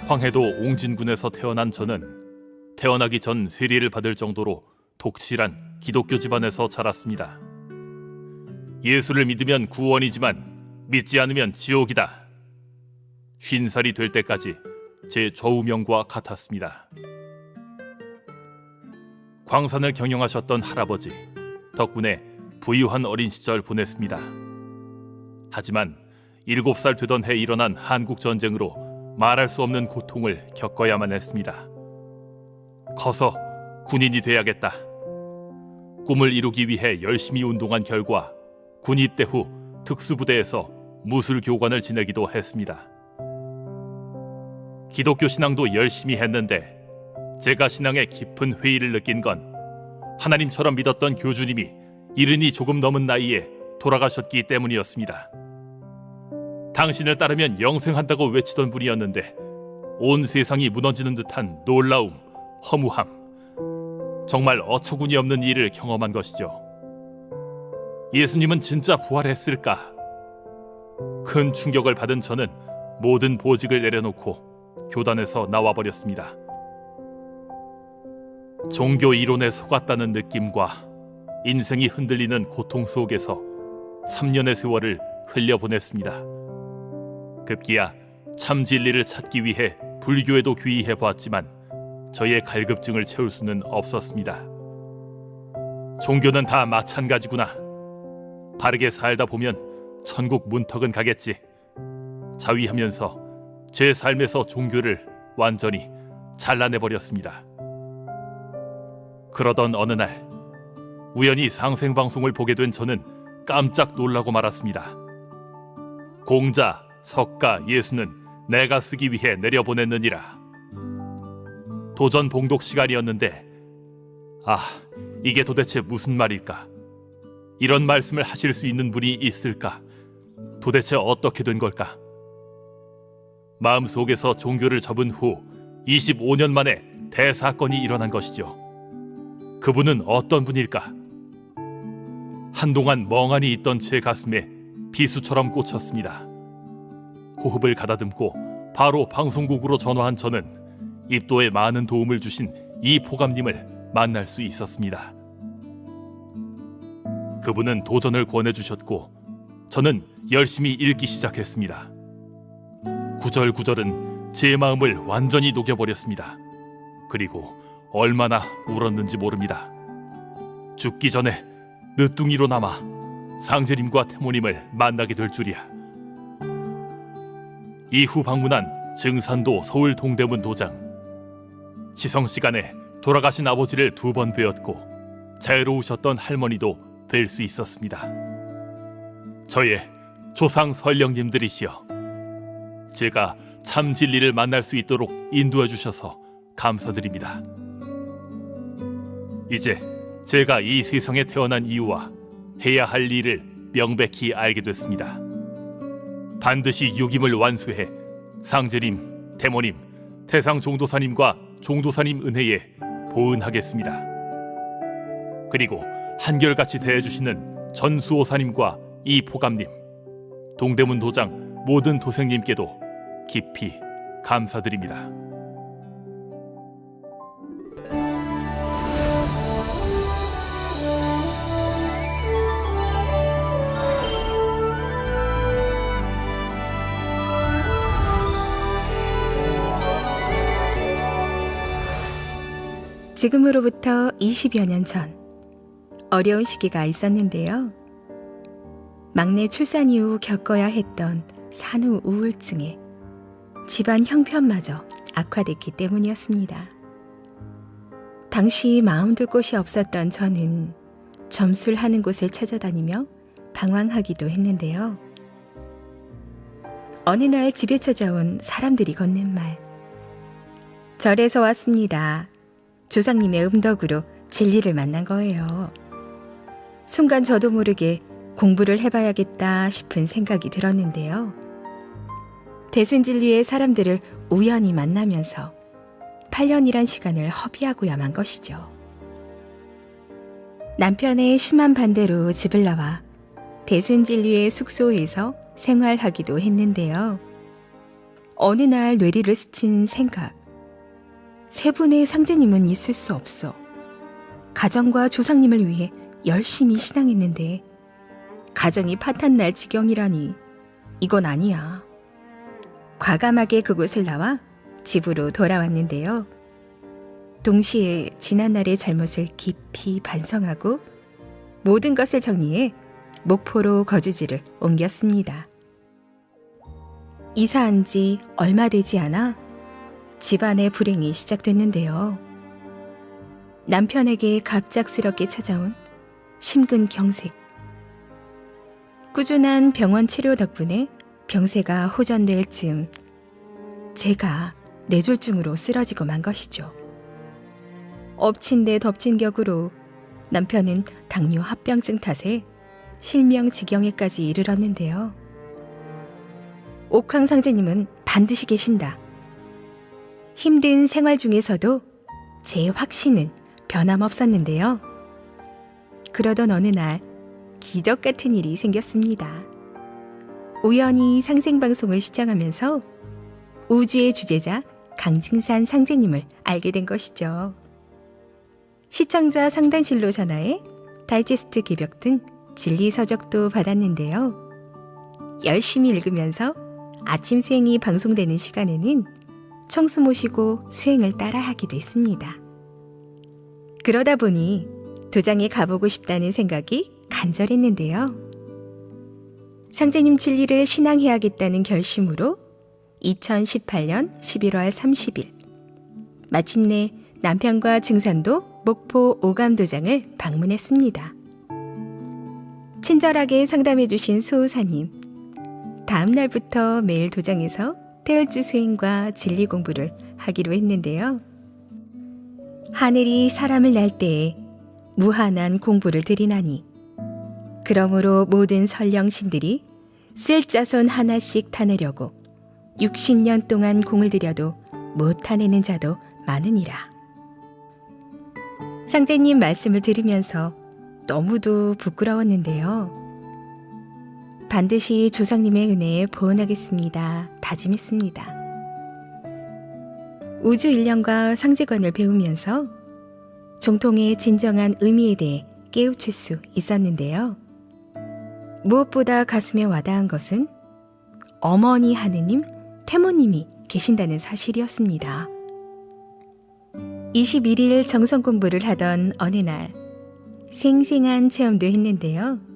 황해도 옹진군에서 태어난 저는 태어나기 전 세리를 받을 정도로 독실한 기독교 집안에서 자랐습니다. 예수를 믿으면 구원이지만 믿지 않으면 지옥이다. 50살이 될 때까지 제 좌우명과 같았습니다. 광산을 경영하셨던 할아버지 덕분에 부유한 어린 시절 보냈습니다. 하지만 7살 되던 해 일어난 한국전쟁으로 말할 수 없는 고통을 겪어야만 했습니다. 커서 군인이 돼야겠다. 꿈을 이루기 위해 열심히 운동한 결과 군 입대 후 특수부대에서 무술교관을 지내기도 했습니다. 기독교 신앙도 열심히 했는데 제가 신앙에 깊은 회의를 느낀 건 하나님처럼 믿었던 교주님이 70이 조금 넘은 나이에 돌아가셨기 때문이었습니다. 당신을 따르면 영생한다고 외치던 분이었는데 온 세상이 무너지는 듯한 놀라움, 허무함, 정말 어처구니 없는 일을 경험한 것이죠. 예수님은 진짜 부활했을까? 큰 충격을 받은 저는 모든 보직을 내려놓고 교단에서 나와버렸습니다. 종교 이론에 속았다는 느낌과 인생이 흔들리는 고통 속에서 3년의 세월을 흘려보냈습니다. 급기야 참 진리를 찾기 위해 불교에도 귀의해 보았지만 저의 갈급증을 채울 수는 없었습니다. 종교는 다 마찬가지구나. 바르게 살다 보면 천국 문턱은 가겠지. 자위하면서 제 삶에서 종교를 완전히 잘라내버렸습니다. 그러던 어느 날 우연히 상생방송을 보게 된 저는 깜짝 놀라고 말았습니다. 공자, 석가, 예수는 내가 쓰기 위해 내려보냈느니라. 도전 봉독 시간이었는데 이게 도대체 무슨 말일까? 이런 말씀을 하실 수 있는 분이 있을까? 도대체 어떻게 된 걸까? 마음속에서 종교를 접은 후 25년 만에 대사건이 일어난 것이죠. 그분은 어떤 분일까? 한동안 멍하니 있던 제 가슴에 비수처럼 꽂혔습니다. 호흡을 가다듬고 바로 방송국으로 전화한 저는 입도에 많은 도움을 주신 이 포감님을 만날 수 있었습니다. 그분은 도전을 권해주셨고 저는 열심히 읽기 시작했습니다. 구절구절은 제 마음을 완전히 녹여버렸습니다. 그리고 얼마나 울었는지 모릅니다. 죽기 전에 늦둥이로 남아 상제님과 태모님을 만나게 될 줄이야. 이후 방문한 증산도 서울 동대문 도장. 지성 시간에 돌아가신 아버지를 2번 뵈었고 자유로우셨던 할머니도 뵐 수 있었습니다. 저의 조상 선령님들이시여, 제가 참 진리를 만날 수 있도록 인도해 주셔서 감사드립니다. 이제 제가 이 세상에 태어난 이유와 해야 할 일을 명백히 알게 됐습니다. 반드시 유김을 완수해 상제님, 태모님, 태상 종도사님과 종도사님 은혜에 보은하겠습니다. 그리고 한결같이 대해주시는 전수호사님과 이 포감님, 동대문 도장 모든 도생님께도 깊이 감사드립니다. 지금으로부터 20여 년 전 어려운 시기가 있었는데요. 막내 출산 이후 겪어야 했던 산후 우울증에 집안 형편마저 악화됐기 때문이었습니다. 당시 마음 둘 곳이 없었던 저는 점술하는 곳을 찾아다니며 방황하기도 했는데요. 어느 날 집에 찾아온 사람들이 건넨 말. 절에서 왔습니다. 조상님의 음덕으로 진리를 만난 거예요. 순간 저도 모르게 공부를 해봐야겠다 싶은 생각이 들었는데요. 대순진리의 사람들을 우연히 만나면서 8년이란 시간을 허비하고야만 것이죠. 남편의 심한 반대로 집을 나와 대순진리의 숙소에서 생활하기도 했는데요. 어느 날 뇌리를 스친 생각. 세 분의 상제님은 있을 수 없어. 가정과 조상님을 위해 열심히 신앙했는데 가정이 파탄날 지경이라니 이건 아니야. 과감하게 그곳을 나와 집으로 돌아왔는데요. 동시에 지난날의 잘못을 깊이 반성하고 모든 것을 정리해 목포로 거주지를 옮겼습니다. 이사한 지 얼마 되지 않아 집안의 불행이 시작됐는데요. 남편에게 갑작스럽게 찾아온 심근경색. 꾸준한 병원 치료 덕분에 병세가 호전될 즈음 제가 뇌졸중으로 쓰러지고 만 것이죠. 엎친 데 덮친 격으로 남편은 당뇨 합병증 탓에 실명지경에까지 이르렀는데요. 옥황 상제님은 반드시 계신다. 힘든 생활 중에서도 제 확신은 변함없었는데요. 그러던 어느 날 기적 같은 일이 생겼습니다. 우연히 상생방송을 시청하면서 우주의 주제자 강증산 상제님을 알게 된 것이죠. 시청자 상담실로 전화해 다이제스트 기벽 등 진리 서적도 받았는데요. 열심히 읽으면서 아침 수행이 방송되는 시간에는 청수 모시고 수행을 따라 하기도 했습니다. 그러다 보니 도장에 가보고 싶다는 생각이 간절했는데요. 상제님 진리를 신앙해야겠다는 결심으로 2018년 11월 30일 마침내 남편과 증산도 목포 오감도장을 방문했습니다. 친절하게 상담해주신 수호사님, 다음 날부터 매일 도장에서 태을주 수행과 진리 공부를 하기로 했는데요. 하늘이 사람을 날 때에 무한한 공부를 드리나니 그러므로 모든 선령신들이 쓸자손 하나씩 타내려고 60년 동안 공을 들여도 못 타내는 자도 많으니라. 상제님 말씀을 들으면서 너무도 부끄러웠는데요. 반드시 조상님의 은혜에 보은하겠습니다. 다짐했습니다. 우주 일령과 상제관을 배우면서 정통의 진정한 의미에 대해 깨우칠 수 있었는데요. 무엇보다 가슴에 와닿은 것은 어머니 하느님, 태모님이 계신다는 사실이었습니다. 21일 정성 공부를 하던 어느 날 생생한 체험도 했는데요.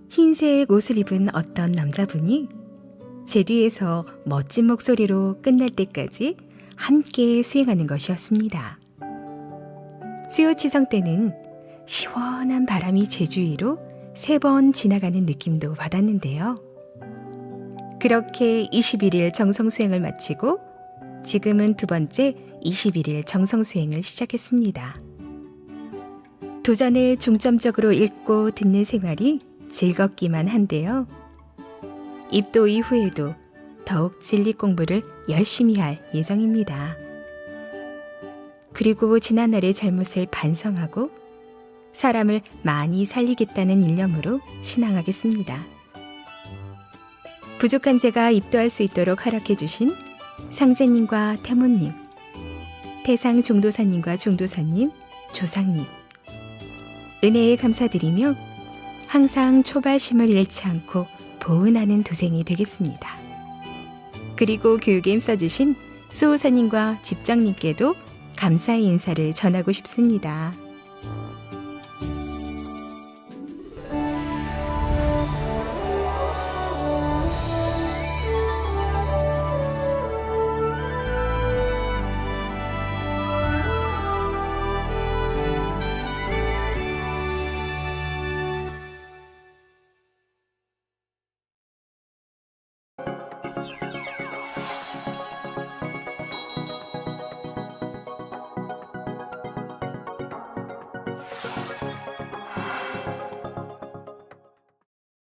흰색 옷을 입은 어떤 남자분이 제 뒤에서 멋진 목소리로 끝날 때까지 함께 수행하는 것이었습니다. 수요치성 때는 시원한 바람이 제 주위로 3번 지나가는 느낌도 받았는데요. 그렇게 21일 정성수행을 마치고 지금은 2번째 21일 정성수행을 시작했습니다. 도전을 중점적으로 읽고 듣는 생활이 즐겁기만 한데요. 입도 이후에도 더욱 진리 공부를 열심히 할 예정입니다. 그리고 지난날의 잘못을 반성하고 사람을 많이 살리겠다는 일념으로 신앙하겠습니다. 부족한 제가 입도할 수 있도록 허락해 주신 상제님과 태모님, 태상 종도사님과 종도사님, 조상님, 은혜에 감사드리며 항상 초발심을 잃지 않고 보은하는 도생이 되겠습니다. 그리고 교육에 힘써주신 수호사님과 집장님께도 감사의 인사를 전하고 싶습니다.